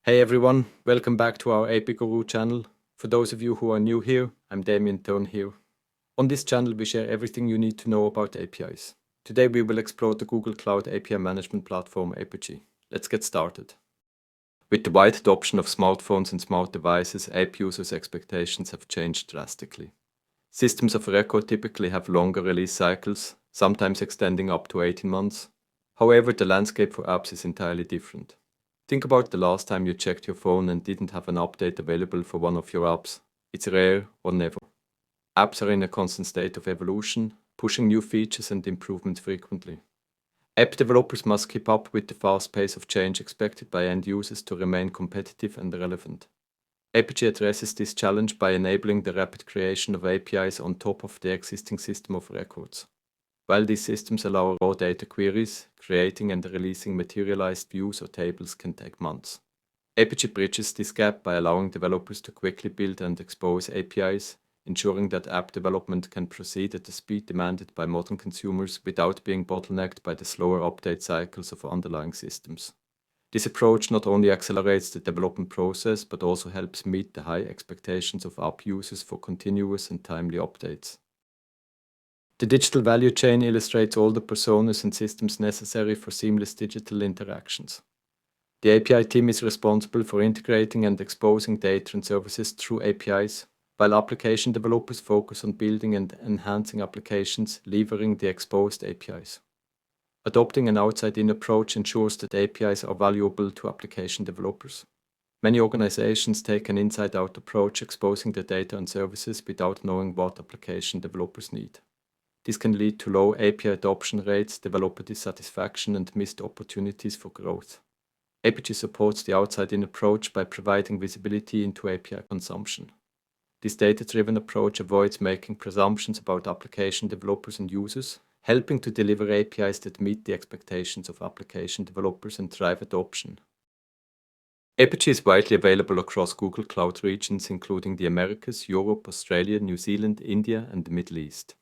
Hey everyone, welcome back to our APIGURU channel. For those of you who are new here, I'm Damien Thurn here. On this channel we share everything you need to know about APIs. Today we will explore the Google Cloud API management platform Apigee. Let's get started. With the wide adoption of smartphones and smart devices, app users' expectations have changed drastically. Systems of record typically have longer release cycles, sometimes extending up to 18 months. However, the landscape for apps is entirely different. Think about the last time you checked your phone and didn't have an update available for one of your apps. It's rare or never. Apps are in a constant state of evolution, pushing new features and improvements frequently. App developers must keep up with the fast pace of change expected by end users to remain competitive and relevant. Apigee addresses this challenge by enabling the rapid creation of APIs on top of the existing system of records. While these systems allow raw data queries, creating and releasing materialized views or tables can take months. Apigee bridges this gap by allowing developers to quickly build and expose APIs, ensuring that app development can proceed at the speed demanded by modern consumers without being bottlenecked by the slower update cycles of underlying systems. This approach not only accelerates the development process but also helps meet the high expectations of app users for continuous and timely updates. The digital value chain illustrates all the personas and systems necessary for seamless digital interactions. The API team is responsible for integrating and exposing data and services through APIs, while application developers focus on building and enhancing applications, leveraging the exposed APIs. Adopting an outside-in approach ensures that APIs are valuable to application developers. Many organizations take an inside-out approach, exposing the data and services without knowing what application developers need. This can lead to low API adoption rates, developer dissatisfaction, and missed opportunities for growth. Apigee supports the outside-in approach by providing visibility into API consumption. This data-driven approach avoids making presumptions about application developers and users, helping to deliver APIs that meet the expectations of application developers and drive adoption. Apigee is widely available across Google Cloud regions including the Americas, Europe, Australia, New Zealand, India, and the Middle East.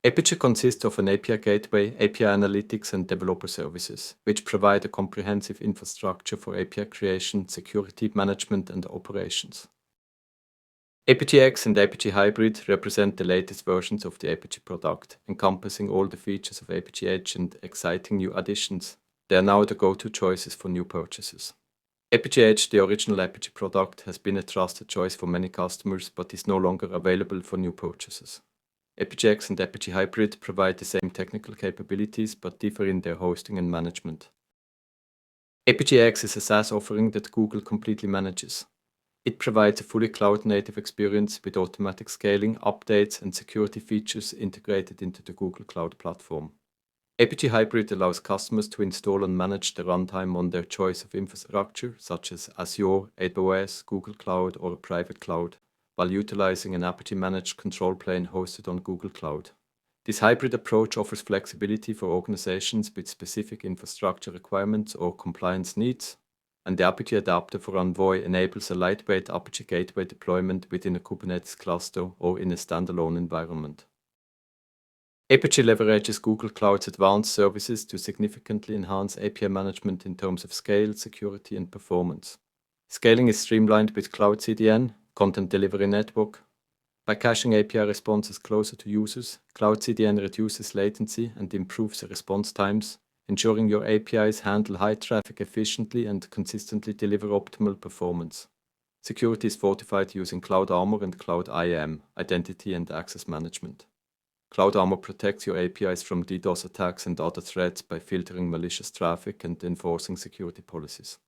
Apigee consists of an API gateway, API analytics, and developer services, which provide a comprehensive infrastructure for API creation, security management, and operations. Apigee X and Apigee Hybrid represent the latest versions of the Apigee product, encompassing all the features of Apigee Edge and exciting new additions. They are now the go-to choices for new purchases. Apigee Edge, the original Apigee product, has been a trusted choice for many customers but is no longer available for new purchases. Apigee X and Apigee Hybrid provide the same technical capabilities but differ in their hosting and management. Apigee X is a SaaS offering that Google completely manages. It provides a fully cloud-native experience with automatic scaling, updates, and security features integrated into the Google Cloud platform. Apigee Hybrid allows customers to install and manage the runtime on their choice of infrastructure, such as Azure, AWS, Google Cloud, or a private cloud, while utilizing an Apigee managed control plane hosted on Google Cloud. This hybrid approach offers flexibility for organizations with specific infrastructure requirements or compliance needs, and the Apigee adapter for Envoy enables a lightweight Apigee gateway deployment within a Kubernetes cluster or in a standalone environment. Apigee leverages Google Cloud's advanced services to significantly enhance API management in terms of scale, security, and performance. Scaling is streamlined with Cloud CDN, Content Delivery Network. By caching API responses closer to users, Cloud CDN reduces latency and improves the response times, ensuring your APIs handle high traffic efficiently and consistently deliver optimal performance. Security is fortified using Cloud Armor and Cloud IAM, Identity and Access Management. Cloud Armor protects your APIs from DDoS attacks and other threats by filtering malicious traffic and enforcing security policies.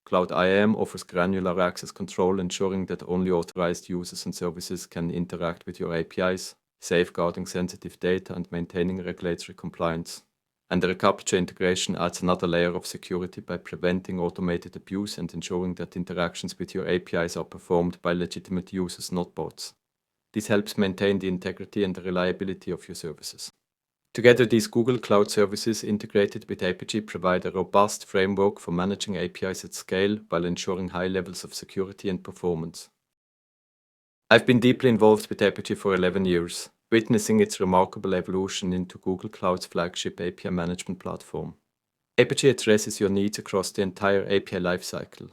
Cloud IAM offers granular access control, ensuring that only authorized users and services can interact with your APIs, safeguarding sensitive data and maintaining regulatory compliance. And the reCAPTCHA integration adds another layer of security by preventing automated abuse and ensuring that interactions with your APIs are performed by legitimate users, not bots. This helps maintain the integrity and the reliability of your services. Together, these Google Cloud services integrated with Apigee provide a robust framework for managing APIs at scale while ensuring high levels of security and performance. I've been deeply involved with Apigee for 11 years, witnessing its remarkable evolution into Google Cloud's flagship API management platform. Apigee addresses your needs across the entire API lifecycle.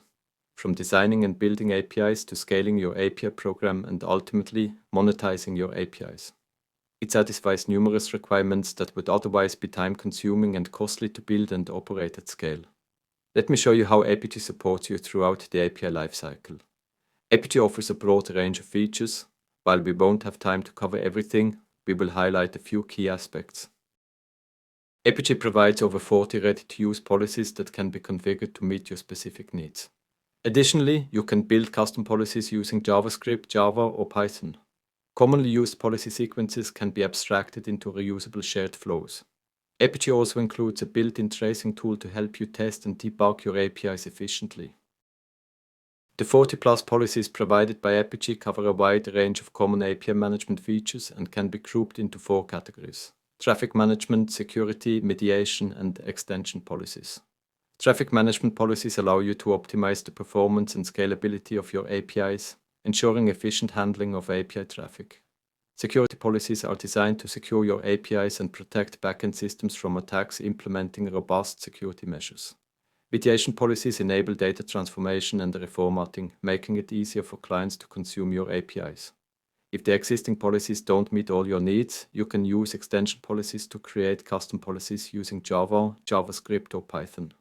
from designing and building APIs to scaling your API program and ultimately monetizing your APIs. It satisfies numerous requirements that would otherwise be time-consuming and costly to build and operate at scale. Let me show you how Apigee supports you throughout the API lifecycle. Apigee offers a broad range of features. While we won't have time to cover everything, we will highlight a few key aspects. Apigee provides over 40 ready-to-use policies that can be configured to meet your specific needs. Additionally, you can build custom policies using JavaScript, Java, or Python. Commonly used policy sequences can be abstracted into reusable shared flows. Apigee also includes a built-in tracing tool to help you test and debug your APIs efficiently. The 40+ policies provided by Apigee cover a wide range of common API management features and can be grouped into 4 categories: traffic management, security, mediation, and extension policies. Traffic management policies allow you to optimize the performance and scalability of your APIs, ensuring efficient handling of API traffic. Security policies are designed to secure your APIs and protect backend systems from attacks, implementing robust security measures. Mediation policies enable data transformation and reformatting, making it easier for clients to consume your APIs. If the existing policies don't meet all your needs, you can use extension policies to create custom policies using Java, JavaScript, or Python.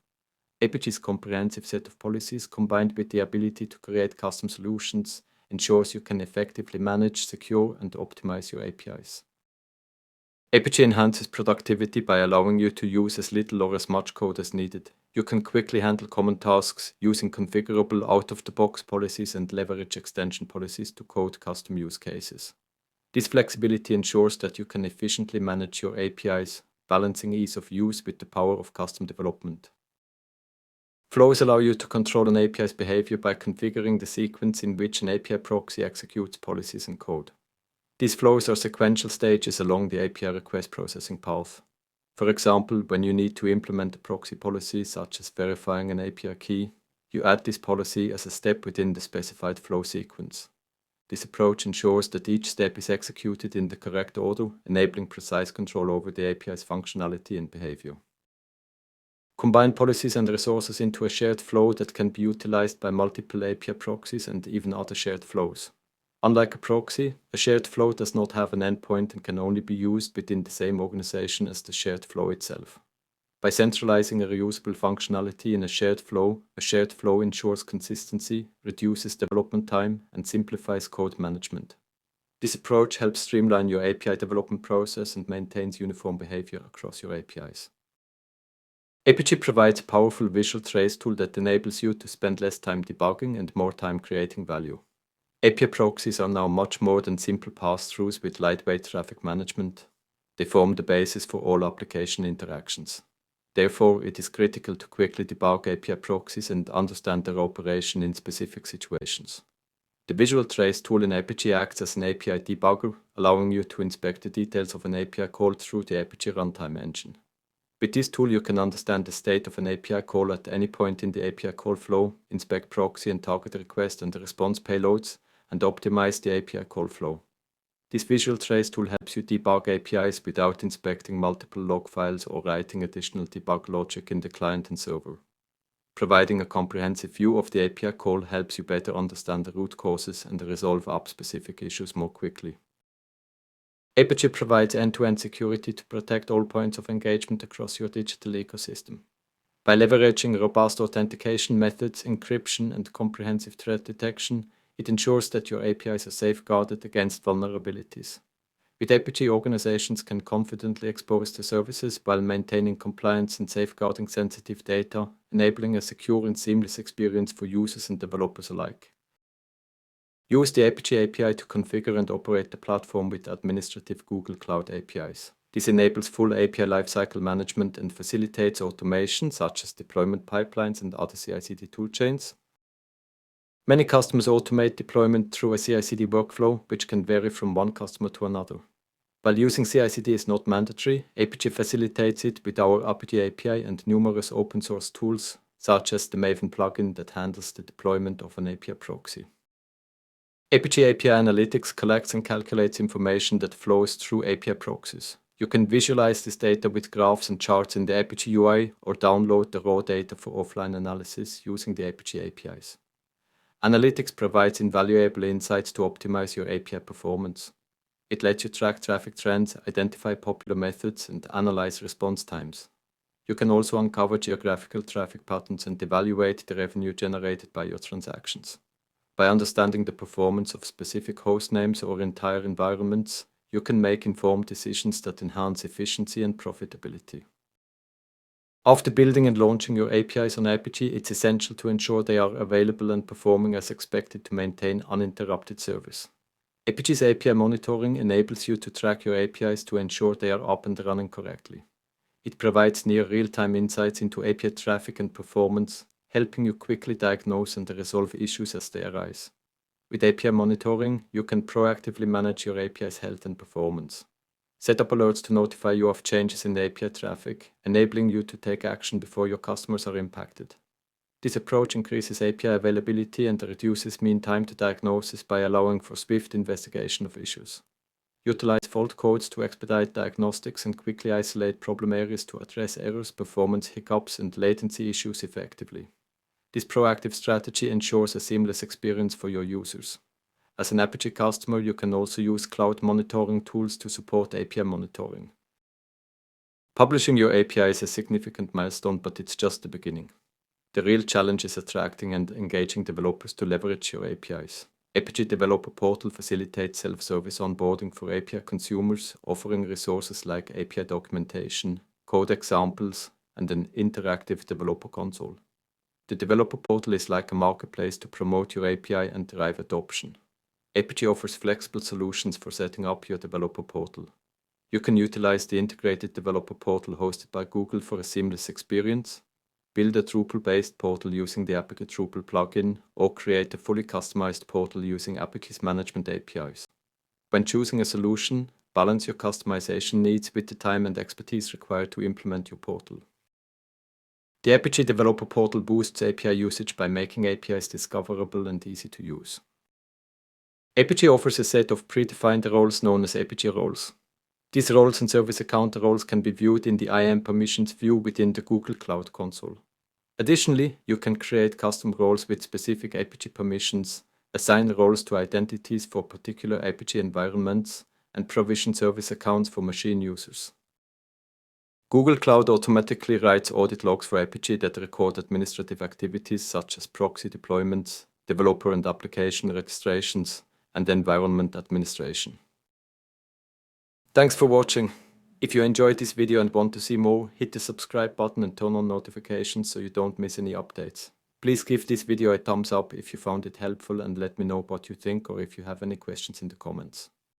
Apigee's comprehensive set of policies, combined with the ability to create custom solutions, ensures you can effectively manage, secure, and optimize your APIs. Apigee enhances productivity by allowing you to use as little or as much code as needed. You can quickly handle common tasks using configurable out-of-the-box policies and leverage extension policies to code custom use cases. This flexibility ensures that you can efficiently manage your APIs, balancing ease of use with the power of custom development. Flows allow you to control an API's behavior by configuring the sequence in which an API proxy executes policies and code. These flows are sequential stages along the API request processing path. For example, when you need to implement a proxy policy, such as verifying an API key, you add this policy as a step within the specified flow sequence. This approach ensures that each step is executed in the correct order, enabling precise control over the API's functionality and behavior. Combine policies and resources into a shared flow that can be utilized by multiple API proxies and even other shared flows. Unlike a proxy, a shared flow does not have an endpoint and can only be used within the same organization as the shared flow itself. By centralizing a reusable functionality in a shared flow ensures consistency, reduces development time, and simplifies code management. This approach helps streamline your API development process and maintains uniform behavior across your APIs. Apigee provides a powerful visual trace tool that enables you to spend less time debugging and more time creating value. API proxies are now much more than simple pass-throughs with lightweight traffic management. They form the basis for all application interactions. Therefore, it is critical to quickly debug API proxies and understand their operation in specific situations. The visual trace tool in Apigee acts as an API debugger, allowing you to inspect the details of an API call through the Apigee runtime engine. With this tool, you can understand the state of an API call at any point in the API call flow, inspect proxy and target request and response payloads, and optimize the API call flow. This visual trace tool helps you debug APIs without inspecting multiple log files or writing additional debug logic in the client and server. Providing a comprehensive view of the API call helps you better understand the root causes and resolve app-specific issues more quickly. Apigee provides end-to-end security to protect all points of engagement across your digital ecosystem. By leveraging robust authentication methods, encryption, and comprehensive threat detection, it ensures that your APIs are safeguarded against vulnerabilities. With Apigee, organizations can confidently expose their services while maintaining compliance and safeguarding sensitive data, enabling a secure and seamless experience for users and developers alike. Use the Apigee API to configure and operate the platform with administrative Google Cloud APIs. This enables full API lifecycle management and facilitates automation such as deployment pipelines and other CI/CD toolchains. Many customers automate deployment through a CI/CD workflow, which can vary from one customer to another. While using CI/CD is not mandatory, Apigee facilitates it with our Apigee API and numerous open source tools, such as the Maven plugin that handles the deployment of an API proxy. Apigee API Analytics collects and calculates information that flows through API proxies. You can visualize this data with graphs and charts in the Apigee UI or download the raw data for offline analysis using the Apigee APIs. Analytics provides invaluable insights to optimize your API performance. It lets you track traffic trends, identify popular methods, and analyze response times. You can also uncover geographical traffic patterns and evaluate the revenue generated by your transactions. By understanding the performance of specific host names or entire environments, you can make informed decisions that enhance efficiency and profitability. After building and launching your APIs on Apigee, it's essential to ensure they are available and performing as expected to maintain uninterrupted service. Apigee's API monitoring enables you to track your APIs to ensure they are up and running correctly. It provides near real-time insights into API traffic and performance, helping you quickly diagnose and resolve issues as they arise. With API monitoring, you can proactively manage your API's health and performance. Set up alerts to notify you of changes in the API traffic, enabling you to take action before your customers are impacted. This approach increases API availability and reduces mean time to diagnosis by allowing for swift investigation of issues. Utilize fault codes to expedite diagnostics and quickly isolate problem areas to address errors, performance hiccups, and latency issues effectively. This proactive strategy ensures a seamless experience for your users. As an Apigee customer, you can also use cloud monitoring tools to support API monitoring. Publishing your API is a significant milestone, but it's just the beginning. The real challenge is attracting and engaging developers to leverage your APIs. Apigee Developer Portal facilitates self-service onboarding for API consumers, offering resources like API documentation, code examples, and an interactive developer console. The Developer Portal is like a marketplace to promote your API and drive adoption. Apigee offers flexible solutions for setting up your developer portal. You can utilize the integrated developer portal hosted by Google for a seamless experience, build a Drupal-based portal using the Apigee Drupal plugin, or create a fully customized portal using Apigee's management APIs. When choosing a solution, balance your customization needs with the time and expertise required to implement your portal. The Apigee Developer Portal boosts API usage by making APIs discoverable and easy to use. Apigee offers a set of predefined roles known as Apigee roles. These roles and service account roles can be viewed in the IAM permissions view within the Google Cloud Console. Additionally, you can create custom roles with specific Apigee permissions, assign roles to identities for particular Apigee environments, and provision service accounts for machine users. Google Cloud automatically writes audit logs for Apigee that record administrative activities such as proxy deployments, developer and application registrations, and environment administration. Thanks for watching. If you enjoyed this video and want to see more, hit the subscribe button and turn on notifications so you don't miss any updates. Please give this video a thumbs up if you found it helpful and let me know what you think or if you have any questions in the comments.